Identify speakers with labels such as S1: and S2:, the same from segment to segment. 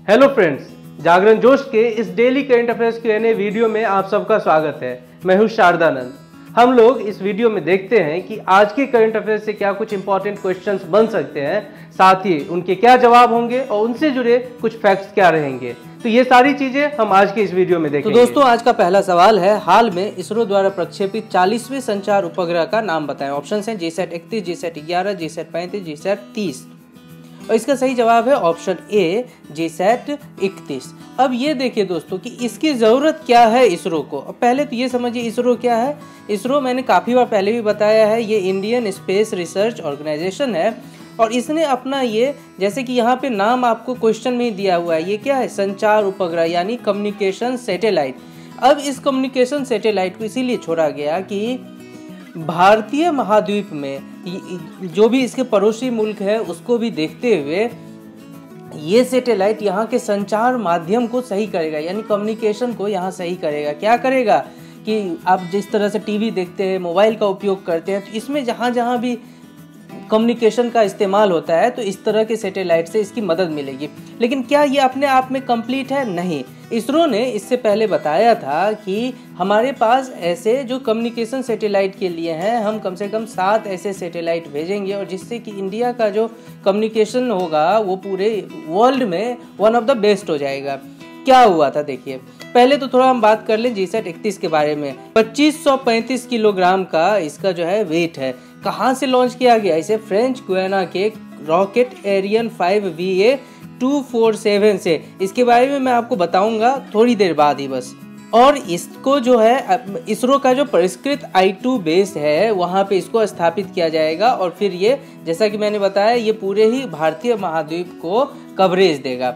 S1: Hello friends, जागरण जोश के इस daily current affairs Q&A video में आप सबका स्वागत है। मैं हूं शारदानंद। हम लोग इस वीडियो में देखते हैं कि आज के करंट अफेयर्स से क्या कुछ इंपॉर्टेंट क्वेश्चंस बन सकते हैं, साथ ही उनके क्या जवाब होंगे और उनसे जुड़े कुछ फैक्ट्स क्या रहेंगे। तो ये सारी चीजें हम आज के इस वीडियो में देखेंगे।
S2: तो दोस्तों, आज का पहला सवाल है, हाल में इसरो द्वारा प्रक्षेपित 40वें संचार उपग्रह का नाम बताएं। ऑप्शन हैं GSAT-31, GSAT-11, GSAT-35, GSAT-30 और इसका सही जवाब है ऑप्शन ए GSAT-31। अब ये देखिए दोस्तों कि इसकी ज़रूरत क्या है इसरो को। अब पहले तो ये समझिए इसरो क्या है। इसरो मैंने काफ़ी बार पहले भी बताया है, ये इंडियन स्पेस रिसर्च ऑर्गेनाइजेशन है और इसने अपना ये, जैसे कि यहाँ पे नाम आपको क्वेश्चन में ही दिया हुआ है, ये क्या है, संचार उपग्रह यानी कम्युनिकेशन सैटेलाइट। अब इस कम्युनिकेशन सैटेलाइट को इसीलिए छोड़ा गया कि भारतीय महाद्वीप में जो भी इसके पड़ोसी मुल्क है उसको भी देखते हुए ये सैटेलाइट यहाँ के संचार माध्यम को सही करेगा, यानी कम्युनिकेशन को यहाँ सही करेगा। क्या करेगा कि आप जिस तरह से टीवी देखते हैं, मोबाइल का उपयोग करते हैं, तो इसमें जहाँ जहाँ भी कम्युनिकेशन का इस्तेमाल होता है तो इस तरह के सैटेलाइट से इसकी मदद मिलेगी। लेकिन क्या ये अपने आप में कंप्लीट है? नहीं। इसरो ने इससे पहले बताया था कि हमारे पास ऐसे जो कम्युनिकेशन सैटेलाइट के लिए हैं, हम कम से कम 7 ऐसे सैटेलाइट भेजेंगे और जिससे कि इंडिया का जो कम्युनिकेशन होगा वो पूरे वर्ल्ड में वन ऑफ द बेस्ट हो जाएगा। क्या हुआ था देखिए, पहले तो थोड़ा हम बात कर लें GSAT-31 के बारे में। 2535 किलोग्राम का इसका जो है वेट है। कहाँ से लॉन्च किया गया? इसे फ्रेंच गुयाना के रॉकेट एरियन 5VA247 से। इसके बारे में मैं आपको बताऊंगा थोड़ी देर बाद ही बस। और इसको जो है इसरो का जो परिष्कृत I2 बेस है वहाँ पे इसको स्थापित किया जाएगा और फिर ये, जैसा कि मैंने बताया, ये पूरे ही भारतीय महाद्वीप को कवरेज देगा।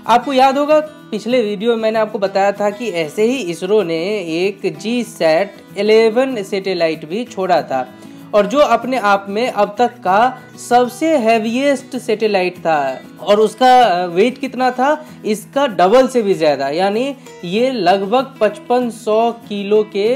S2: आपको याद होगा पिछले वीडियो में मैंने आपको बताया था कि ऐसे ही इसरो ने एक GSAT-11 सैटेलाइट भी छोड़ा था और जो अपने आप में अब तक का सबसे हैवीएस्ट सैटेलाइट था और उसका वेट कितना था, इसका डबल से भी ज़्यादा, यानी ये लगभग 5500 किलो के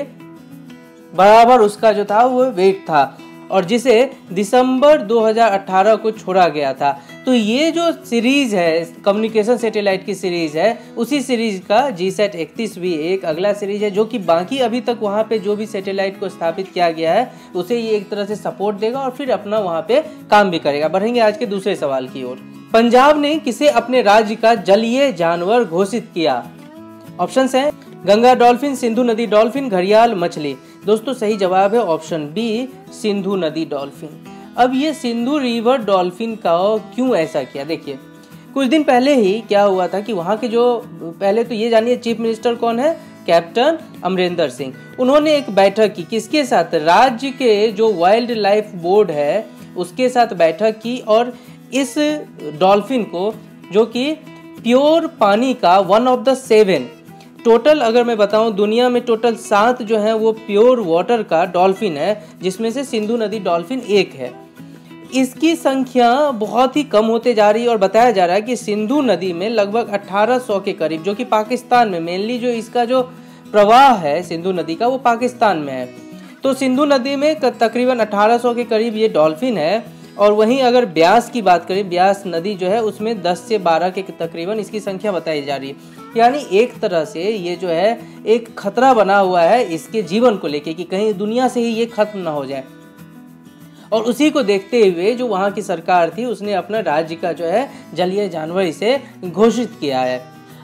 S2: बराबर उसका जो था वो वेट था और जिसे दिसंबर 2018 को छोड़ा गया था। तो ये जो सीरीज है, कम्युनिकेशन सैटेलाइट की सीरीज है, उसी सीरीज का GSAT-31 भी एक अगला सीरीज है जो कि बाकी अभी तक वहाँ पे जो भी सैटेलाइट को स्थापित किया गया है उसे ये एक तरह से सपोर्ट देगा और फिर अपना वहाँ पे काम भी करेगा। बढ़ेंगे आज के दूसरे सवाल की ओर। पंजाब ने किसे अपने राज्य का जलीय जानवर घोषित किया? ऑप्शन है गंगा डॉल्फिन, सिंधु नदी डॉल्फिन, घड़ियाल मछली। दोस्तों सही जवाब है ऑप्शन बी सिंधु नदी डॉल्फिन। अब ये सिंधु रिवर डॉल्फिन का क्यों ऐसा किया? देखिए, कुछ दिन पहले ही क्या हुआ था कि वहाँ के जो, पहले तो ये जानिए चीफ मिनिस्टर कौन है, कैप्टन अमरिंदर सिंह। उन्होंने एक बैठक की, किसके साथ? राज्य के जो वाइल्ड लाइफ बोर्ड है उसके साथ बैठक की और इस डॉल्फिन को, जो कि प्योर पानी का वन ऑफ द 7, टोटल अगर मैं बताऊं दुनिया में टोटल 7 जो है वो प्योर वाटर का डॉल्फिन है, जिसमें से सिंधु नदी डॉल्फिन एक है। इसकी संख्या बहुत ही कम होते जा रही है और बताया जा रहा है कि सिंधु नदी में लगभग 1800 के करीब, जो कि पाकिस्तान में मेनली जो इसका जो प्रवाह है सिंधु नदी का वो पाकिस्तान में है, तो सिंधु नदी में तकरीबन 1800 के करीब ये डॉल्फिन है। और वहीं अगर ब्यास की बात करें, ब्यास नदी जो है उसमें 10 से 12 के तकरीबन इसकी संख्या बताई जा रही है। यानी एक तरह से ये जो है एक खतरा बना हुआ है इसके जीवन को लेके कि कहीं दुनिया से ही ये खत्म ना हो जाए। और उसी को देखते हुए जो वहाँ की सरकार थी उसने अपना राज्य का जो है जलीय जानवर इसे घोषित किया है।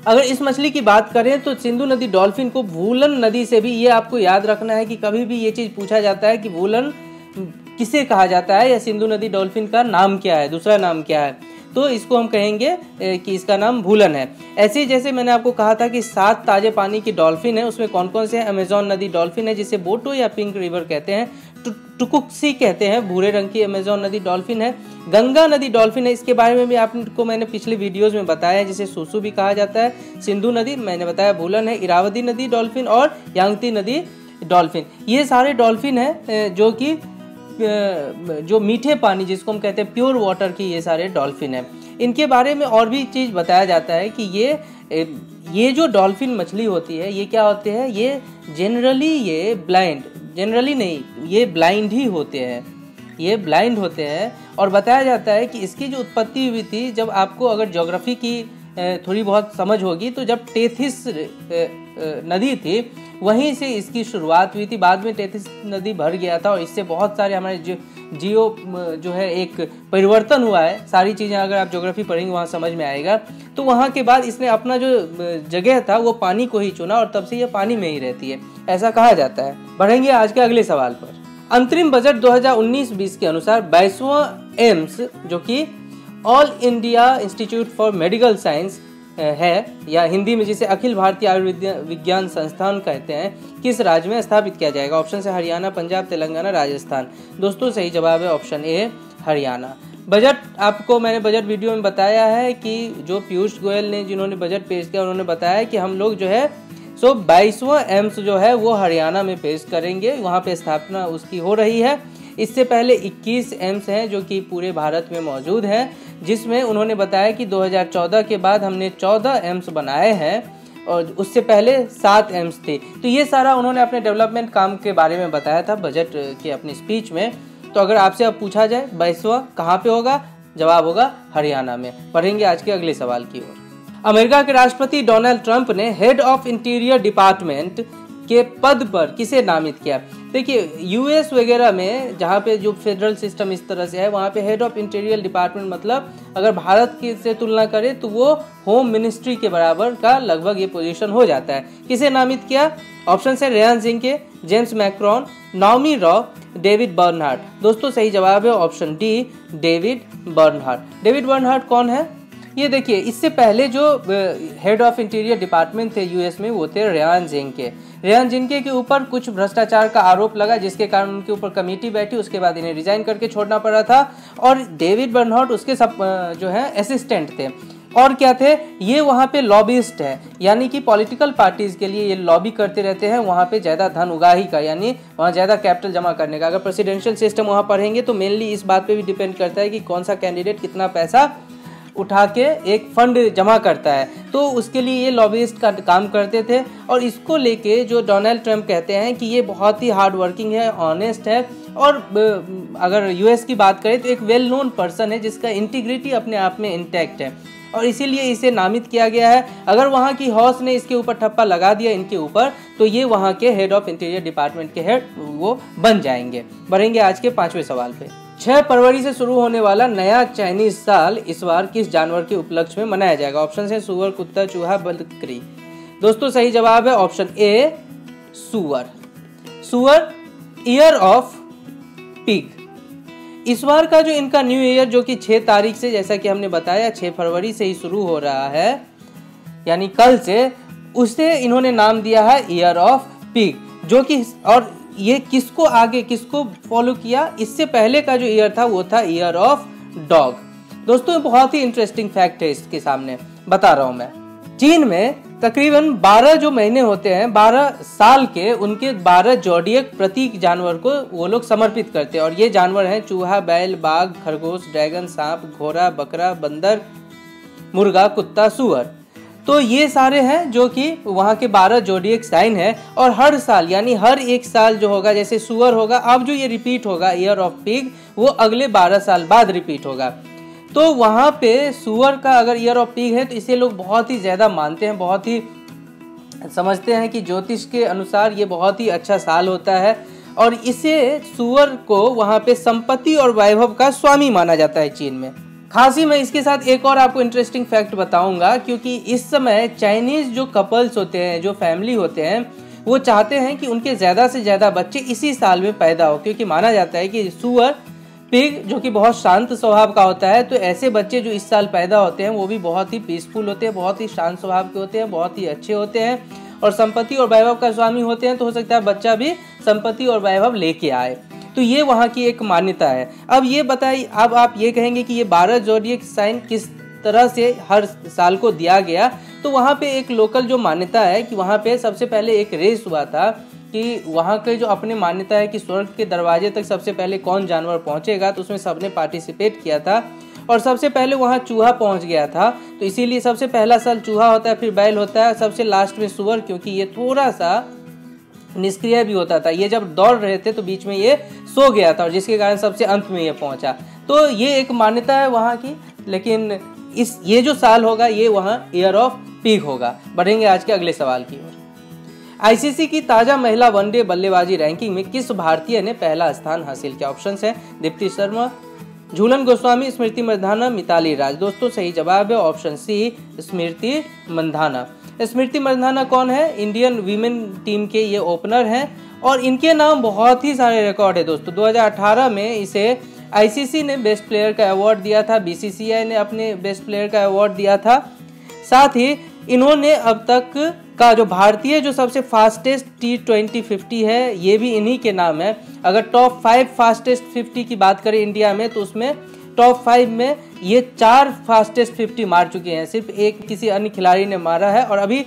S2: अगर इस मछली की बात करें तो सिंधु नदी डॉल्फिन को वूलन नदी से भी, ये आपको याद रखना है कि कभी भी ये चीज़ पूछा जाता है कि वूलन किसे कहा जाता है या सिंधु नदी डॉल्फिन का नाम क्या है, दूसरा नाम क्या है, तो इसको हम कहेंगे कि इसका नाम वूलन है। ऐसे ही जैसे मैंने आपको कहा था कि 7 ताजे पानी की डॉल्फिन है, उसमें कौन कौन से हैं? अमेजॉन नदी डॉल्फिन है जिसे बोटो या पिंक रिवर कहते हैं, टुकुक्सी कहते हैं, भूरे रंग की अमेजॉन नदी डॉल्फिन है। गंगा नदी डॉल्फिन है, इसके बारे में भी आपको मैंने पिछले वीडियोज में बताया है, जिसे सुसु भी कहा जाता है। सिंधु नदी मैंने बताया वूलन है। इरावदी नदी डॉल्फिन और यांगती नदी डॉल्फिन, ये सारे डॉल्फिन है जो कि जो मीठे पानी जिसको हम कहते हैं प्योर वाटर की, ये सारे डॉल्फिन है। इनके बारे में और भी चीज़ बताया जाता है कि ये जो डॉल्फिन मछली होती है ये क्या होते हैं, ये जनरली ये ब्लाइंड, जनरली नहीं, ये ब्लाइंड ही होते हैं, ये ब्लाइंड होते हैं। और बताया जाता है कि इसकी जो उत्पत्ति हुई थी, जब आपको अगर ज्योग्राफी की थोड़ी बहुत समझ होगी, तो जब टेथिस नदी थी वहीं से इसकी शुरुआत हुई थी। बाद में टेथिस नदी भर गया था और इससे बहुत सारे हमारे जियो जो है एक परिवर्तन हुआ है। सारी चीज़ें अगर आप ज्योग्राफी पढ़ेंगे वहाँ समझ में आएगा। तो वहाँ के बाद इसने अपना जो जगह था वो पानी को ही चुना और तब से ये पानी में ही रहती है, ऐसा कहा जाता है। बढ़ेंगे आज के अगले सवाल पर। अंतरिम बजट 2019-20 के अनुसार 22वां एम्स जो कि all India institute for medical science है, या हिंदी में जिसे अखिल भारतीय आयुर्विज्ञान संस्थान कहते हैं, किस राज्य में स्थापित किया जाएगा? ऑप्शन है हरियाणा, पंजाब, तेलंगाना, राजस्थान। दोस्तों सही जवाब है ऑप्शन ए हरियाणा। बजट आपको मैंने बजट वीडियो में बताया है कि जो पीयूष गोयल ने जिन्होंने बजट पेश किया उन्होंने बताया कि हम लोग जो है 22वां एम्स जो है वो हरियाणा में पेश करेंगे, वहाँ पे स्थापना उसकी हो रही है। इससे पहले 21 एम्स हैं जो कि पूरे भारत में मौजूद हैं, जिसमें उन्होंने बताया कि 2014 के बाद हमने 14 एम्स बनाए हैं और उससे पहले 7 एम्स थे। तो ये सारा उन्होंने अपने डेवलपमेंट काम के बारे में बताया था बजट की अपनी स्पीच में। तो अगर आपसे अब पूछा जाए 22वां कहाँ पे होगा, जवाब होगा हरियाणा में। पढ़ेंगे आज के अगले सवाल की ओर। अमेरिका के राष्ट्रपति डोनाल्ड ट्रंप ने हेड ऑफ इंटीरियर डिपार्टमेंट के पद पर किसे नामित किया? देखिए यूएस वगैरह में जहाँ पे जो फेडरल सिस्टम इस तरह से है वहाँ पे हेड ऑफ इंटीरियर डिपार्टमेंट मतलब अगर भारत की से तुलना करें तो वो होम मिनिस्ट्री के बराबर का लगभग ये पोजीशन हो जाता है। किसे नामित किया? ऑप्शन है Ryan Zinke, James Macron, Naomi Rao, David Bernhardt. दोस्तों सही जवाब है option D David Bernhardt. David Bernhardt कौन है? ये देखिए इससे पहले जो हेड ऑफ इंटीरियर डिपार्टमेंट थे यूएस में वो थे रेयान जिंके। रेयान जिंके के ऊपर कुछ भ्रष्टाचार का आरोप लगा जिसके कारण उनके ऊपर कमेटी बैठी, उसके बाद इन्हें रिजाइन करके छोड़ना पड़ा था। और डेविड बर्नहार्ट उसके सब जो है असिस्टेंट थे। और क्या थे ये? वहाँ पे लॉबिस्ट है, यानी कि पॉलिटिकल पार्टीज के लिए ये लॉबी करते रहते हैं वहाँ पे ज़्यादा धन उगाही का, यानी वहाँ ज़्यादा कैपिटल जमा करने का। अगर प्रेसिडेंशियल सिस्टम वहाँ पढ़ेंगे तो मेनली इस बात पे भी डिपेंड करता है कि कौन सा कैंडिडेट कितना पैसा उठा के एक फंड जमा करता है, तो उसके लिए ये लॉबिस्ट का काम करते थे। और इसको लेके जो डोनाल्ड ट्रंप कहते हैं कि ये बहुत ही हार्ड वर्किंग है, ऑनेस्ट है और अगर यूएस की बात करें तो एक वेल नोन पर्सन है जिसका इंटीग्रिटी अपने आप में इंटैक्ट है और इसीलिए इसे नामित किया गया है। अगर वहाँ की हाउस ने इसके ऊपर ठप्पा लगा दिया इनके ऊपर तो ये वहाँ के हेड ऑफ इंटीरियर डिपार्टमेंट के हेड वो बन जाएंगे। बढ़ेंगे आज के 5वें सवाल पे। 6 फरवरी से शुरू होने वाला नया चाइनीज साल इस बार किस जानवर के उपलक्ष्य में मनाया जाएगा? ऑप्शन है सुअर, कुत्ता, चूहा, बकरी। दोस्तों सही जवाब है ऑप्शन ए सुअर। सुअर ईयर ऑफ पिग। इस बार का जो इनका न्यू ईयर जो कि 6 तारीख से, जैसा कि हमने बताया 6 फरवरी से ही शुरू हो रहा है यानी कल से, उसे इन्होंने नाम दिया है ईयर ऑफ पिग, जो कि और ये किसको आगे किसको फॉलो किया? इससे पहले का जो ईयर था वो था ईयर ऑफ डॉग। दोस्तों बहुत ही इंटरेस्टिंग फैक्ट है इसके सामने बता रहा हूं मैं। चीन में तकरीबन 12 जो महीने होते हैं 12 साल के, उनके 12 जोडियक प्रतीक जानवर को वो लोग समर्पित करते हैं और ये जानवर हैं चूहा, बैल, बाघ, खरगोश, ड्रैगन, सांप, घोड़ा, बकरा, बंदर, मुर्गा, कुत्ता, सुअर। तो ये सारे हैं जो कि वहाँ के 12 जोडियक साइन है और हर साल यानी हर एक साल जो होगा, जैसे सुअर होगा अब जो ये रिपीट होगा ईयर ऑफ पिग, वो अगले 12 साल बाद रिपीट होगा। तो वहाँ पे सुअर का अगर ईयर ऑफ पिग है तो इसे लोग बहुत ही ज़्यादा मानते हैं, बहुत ही समझते हैं कि ज्योतिष के अनुसार ये बहुत ही अच्छा साल होता है और इसे सुअर को वहाँ पे संपत्ति और वैभव का स्वामी माना जाता है चीन में। खास ही मैं इसके साथ एक और आपको इंटरेस्टिंग फैक्ट बताऊंगा, क्योंकि इस समय चाइनीज जो कपल्स होते हैं, जो फैमिली होते हैं, वो चाहते हैं कि उनके ज़्यादा से ज़्यादा बच्चे इसी साल में पैदा हो, क्योंकि माना जाता है कि सुअर पिग जो कि बहुत शांत स्वभाव का होता है, तो ऐसे बच्चे जो इस साल पैदा होते हैं वो भी बहुत ही पीसफुल होते हैं, बहुत ही शांत स्वभाव के होते हैं, बहुत ही अच्छे होते हैं और संपत्ति और वैभव का स्वामी होते हैं। तो हो सकता है बच्चा भी संपत्ति और वैभव लेके आए। तो ये वहाँ की एक मान्यता है। अब ये बताइए, अब आप ये कहेंगे कि ये 12 जोडियक साइन किस तरह से हर साल को दिया गया? तो वहाँ पे एक लोकल जो मान्यता है कि वहाँ पे सबसे पहले एक रेस हुआ था कि वहाँ के जो अपने मान्यता है कि स्वर्ग के दरवाजे तक सबसे पहले कौन जानवर पहुँचेगा, तो उसमें सबने पार्टिसिपेट किया था और सबसे पहले वहाँ चूहा पहुँच गया था। तो इसीलिए सबसे पहला साल चूहा होता है, फिर बैल होता है, सबसे लास्ट में सुअर, क्योंकि ये थोड़ा सा निष्क्रिय भी होता था। ये जब दौड़ रहे थे तो बीच में ये सो गया था और जिसके कारण सबसे अंत में ये पहुंचा। तो ये एक मान्यता है वहाँ की। लेकिन ये जो साल होगा ये वहाँ ईयर ऑफ पीक होगा। बढ़ेंगे आज के अगले सवाल की ओर। आईसीसी की ताजा महिला वनडे बल्लेबाजी रैंकिंग में किस भारतीय ने पहला स्थान हासिल किया? ऑप्शंस है दीप्ति शर्मा, झूलन गोस्वामी, स्मृति मंधाना, मिताली राज। दोस्तों सही जवाब है ऑप्शन सी, स्मृति मंधाना। स्मृति मंधाना कौन है? इंडियन वीमेन टीम के ये ओपनर हैं और इनके नाम बहुत ही सारे रिकॉर्ड है दोस्तों। 2018 में इसे आईसीसी ने बेस्ट प्लेयर का अवार्ड दिया था, बीसीसीआई ने अपने बेस्ट प्लेयर का अवार्ड दिया था। साथ ही इन्होंने अब तक का जो भारतीय जो सबसे फास्टेस्ट T20 50 है ये भी इन्हीं के नाम है। अगर टॉप 5 फास्टेस्ट 50 की बात करें इंडिया में तो उसमें टॉप 5 में ये 4 फास्टेस्ट 50 मार चुके हैं, सिर्फ एक किसी अन्य खिलाड़ी ने मारा है। और अभी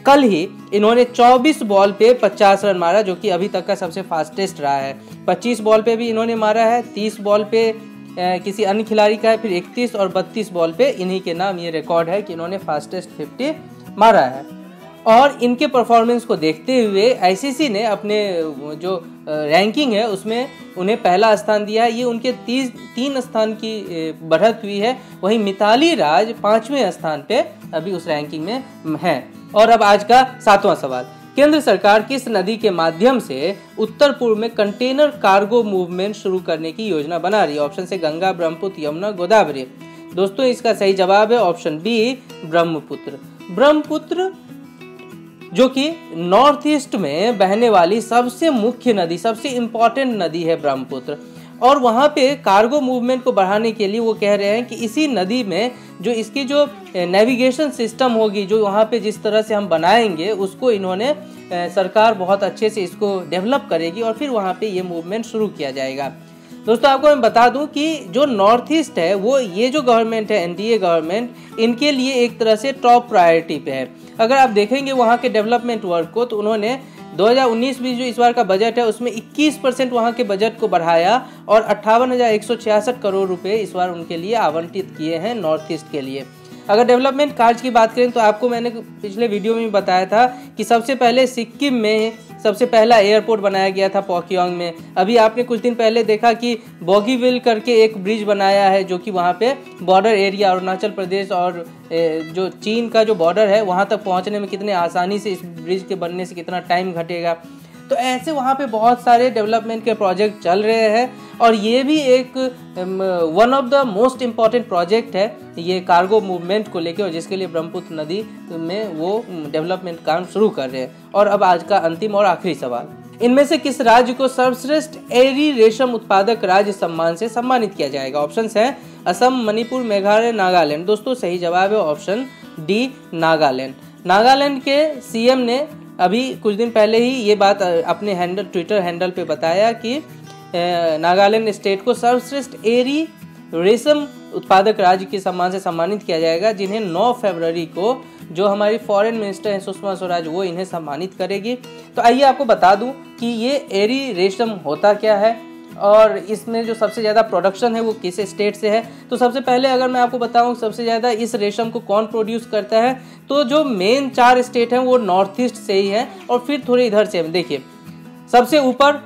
S2: कल ही इन्होंने 24 बॉल पे 50 रन मारा जो कि अभी तक का सबसे फास्टेस्ट रहा है। 25 बॉल पे भी इन्होंने मारा है, 30 बॉल पे किसी अन्य खिलाड़ी का है, फिर 31 और 32 बॉल पे इन्हीं के नाम ये रिकॉर्ड है कि इन्होंने फास्टेस्ट 50 मारा है। और इनके परफॉर्मेंस को देखते हुए आईसीसी ने अपने जो रैंकिंग है उसमें उन्हें पहला स्थान दिया है। ये उनके 3 स्थान की बढ़त हुई है। वहीं मिताली राज 5वें स्थान पे अभी उस रैंकिंग में है। और अब आज का 7वां सवाल, केंद्र सरकार किस नदी के माध्यम से उत्तर पूर्व में कंटेनर कार्गो मूवमेंट शुरू करने की योजना बना रही है? ऑप्शन से गंगा, ब्रह्मपुत्र, यमुना, गोदावरी। दोस्तों इसका सही जवाब है ऑप्शन बी, ब्रह्मपुत्र। ब्रह्मपुत्र जो कि नॉर्थ ईस्ट में बहने वाली सबसे मुख्य नदी, सबसे इम्पोर्टेंट नदी है ब्रह्मपुत्र। और वहाँ पे कार्गो मूवमेंट को बढ़ाने के लिए वो कह रहे हैं कि इसी नदी में जो इसकी जो नेविगेशन सिस्टम होगी, जो वहाँ पे जिस तरह से हम बनाएंगे उसको इन्होंने सरकार बहुत अच्छे से इसको डेवलप करेगी और फिर वहाँ पे ये मूवमेंट शुरू किया जाएगा। दोस्तों आपको मैं बता दूं कि जो नॉर्थ ईस्ट है वो ये जो गवर्नमेंट है एनडीए गवर्नमेंट, इनके लिए एक तरह से टॉप प्रायोरिटी पे है। अगर आप देखेंगे वहाँ के डेवलपमेंट वर्क को तो उन्होंने 2019-20 जो इस बार का बजट है उसमें 21% वहाँ के बजट को बढ़ाया और 58,166 करोड़ रुपए इस बार उनके लिए आवंटित किए हैं नॉर्थ ईस्ट के लिए। अगर डेवलपमेंट कार्य की बात करें तो आपको मैंने पिछले वीडियो में बताया था कि सबसे पहले सिक्किम में सबसे पहला एयरपोर्ट बनाया गया था पोखियोंग में। अभी आपने कुछ दिन पहले देखा कि बोगीविल करके एक ब्रिज बनाया है जो कि वहाँ पे बॉर्डर एरिया अरुणाचल प्रदेश और जो चीन का जो बॉर्डर है वहाँ तक पहुँचने में कितने आसानी से इस ब्रिज के बनने से कितना टाइम घटेगा। तो ऐसे वहाँ पे बहुत सारे डेवलपमेंट के प्रोजेक्ट चल रहे हैं और ये भी एक one of the most important project है ये कार्गो मूवमेंट को लेके, और जिसके लिए ब्रह्मपुत्र नदी में वो डेवलपमेंट काम शुरू कर रहे हैं। और अब आज का अंतिम और आखिरी सवाल, इनमें से किस राज्य को सर्वश्रेष्ठ एरी रेशम उत्पादक राज्य सम्मान से सम्मानित किया जाएगा? ऑप्शंस हैं असम, मणिपुर, मेघालय, नागालैंड। दोस्तों सही जवाब है ऑप्शन डी, नागालैंड। नागालैंड के सीएम ने अभी कुछ दिन पहले ही ये बात अपने ट्विटर हैंडल पे बताया कि नागालैंड स्टेट को सर्वश्रेष्ठ एरी रेशम उत्पादक राज्य के सम्मान से सम्मानित किया जाएगा, जिन्हें 9 फरवरी को जो हमारी फॉरेन मिनिस्टर हैं सुषमा स्वराज वो इन्हें सम्मानित करेगी। तो आइए आपको बता दूं कि ये एरी रेशम होता क्या है और इसमें जो सबसे ज़्यादा प्रोडक्शन है वो किस स्टेट से है। तो सबसे पहले अगर मैं आपको बताऊं सबसे ज़्यादा इस रेशम को कौन प्रोड्यूस करता है, तो जो मेन 4 स्टेट हैं वो नॉर्थ ईस्ट से ही है और फिर थोड़े इधर से। देखिए सबसे ऊपर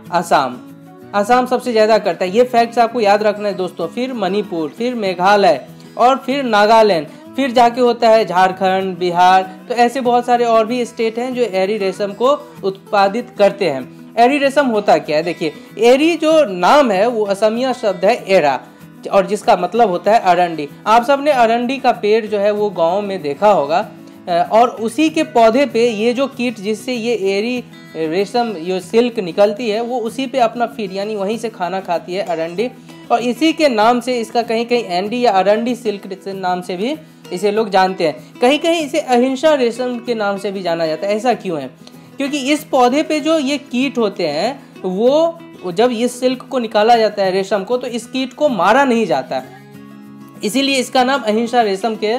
S2: आसाम सबसे ज़्यादा करता है, ये फैक्ट्स आपको याद रखना है दोस्तों। फिर मणिपुर, फिर मेघालय और फिर नागालैंड, फिर जाके होता है झारखंड, बिहार। तो ऐसे बहुत सारे और भी स्टेट हैं जो एरी रेशम को उत्पादित करते हैं। एरी रेशम होता क्या है, देखिए एरी जो नाम है वो असमिया शब्द है एरा और जिसका मतलब होता है अरंडी। आप सब ने अरंडी का पेड़ जो है वो गाँव में देखा होगा और उसी के पौधे पे ये जो कीट जिससे ये एरी रेशम जो सिल्क निकलती है वो उसी पे अपना फीड यानी वहीं से खाना खाती है अरंडी, और इसी के नाम से इसका कहीं कहीं एंडी या अरंडी सिल्क नाम से भी इसे लोग जानते हैं। कहीं कहीं इसे अहिंसा रेशम के नाम से भी जाना जाता है। ऐसा क्यों है? क्योंकि इस पौधे पे जो ये कीट होते हैं वो जब इस सिल्क को निकाला जाता है रेशम को तो इस कीट को मारा नहीं जाता, इसीलिए इसका नाम अहिंसा रेशम के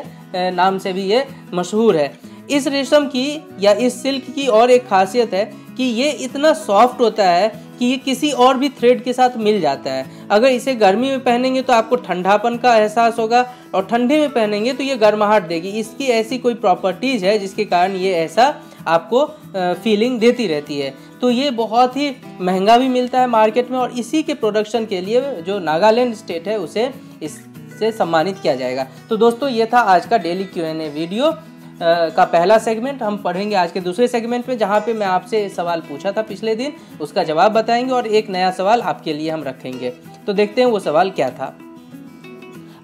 S2: नाम से भी ये मशहूर है। इस रेशम की या इस सिल्क की और एक खासियत है कि ये इतना सॉफ्ट होता है कि ये किसी और भी थ्रेड के साथ मिल जाता है। अगर इसे गर्मी में पहनेंगे तो आपको ठंडापन का एहसास होगा और ठंडे में पहनेंगे तो ये गर्माहट देगी। इसकी ऐसी कोई प्रॉपर्टीज है जिसके कारण ये ऐसा आपको फीलिंग देती रहती है। तो ये बहुत ही महंगा भी मिलता है मार्केट में और इसी के प्रोडक्शन के लिए जो नागालैंड स्टेट है उसे इस से सम्मानित किया जाएगा। तो दोस्तों ये था आज का डेली Q&A वीडियो का पहला सेगमेंट। हम पढ़ेंगे आज के दूसरे सेगमेंट में, जहाँ पे मैं आपसे सवाल पूछा था पिछले दिन, उसका जवाब बताएंगे और एक नया सवाल आपके लिए हम रखेंगे। तो देखते हैं वो सवाल क्या था।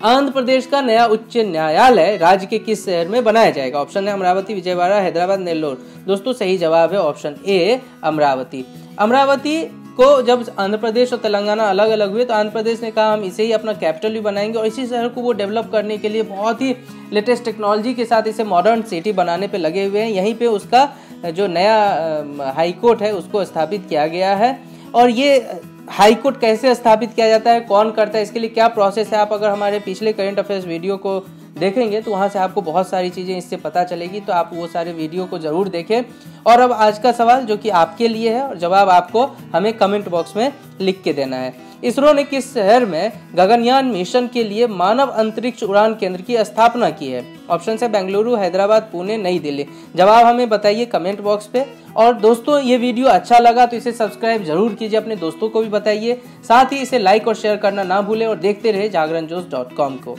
S2: आंध्र प्रदेश का नया उच्च न्यायालय राज्य के किस शहर में बनाया जाएगा? ऑप्शन है अमरावती, विजयवाड़ा, हैदराबाद, नेल्लोर। दोस्तों सही जवाब है ऑप्शन ए अमरावती। अमरावती को जब आंध्र प्रदेश और तेलंगाना अलग अलग हुए तो आंध्र प्रदेश ने कहा हम इसे ही अपना कैपिटल भी बनाएंगे और इसी शहर को वो डेवलप करने के लिए बहुत ही लेटेस्ट टेक्नोलॉजी के साथ इसे मॉडर्न सिटी बनाने पे लगे हुए हैं। यहीं पे उसका जो नया हाई कोर्ट है उसको स्थापित किया गया है। और ये हाई कोर्ट कैसे स्थापित किया जाता है, कौन करता है, इसके लिए क्या प्रोसेस है, आप अगर हमारे पिछले करंट अफेयर्स वीडियो को देखेंगे तो वहाँ से आपको बहुत सारी चीज़ें इससे पता चलेगी। तो आप वो सारे वीडियो को ज़रूर देखें। और अब आज का सवाल जो कि आपके लिए है और जवाब आपको हमें कमेंट बॉक्स में लिख के देना है। इसरो ने किस शहर में गगनयान मिशन के लिए मानव अंतरिक्ष उड़ान केंद्र की स्थापना की है? ऑप्शन है बेंगलुरु, हैदराबाद, पुणे, नई दिल्ली। जवाब हमें बताइए कमेंट बॉक्स पे। और दोस्तों ये वीडियो अच्छा लगा तो इसे सब्सक्राइब जरूर कीजिए, अपने दोस्तों को भी बताइए, साथ ही इसे लाइक और शेयर करना ना भूलें और देखते रहे जागरणजोश.com को।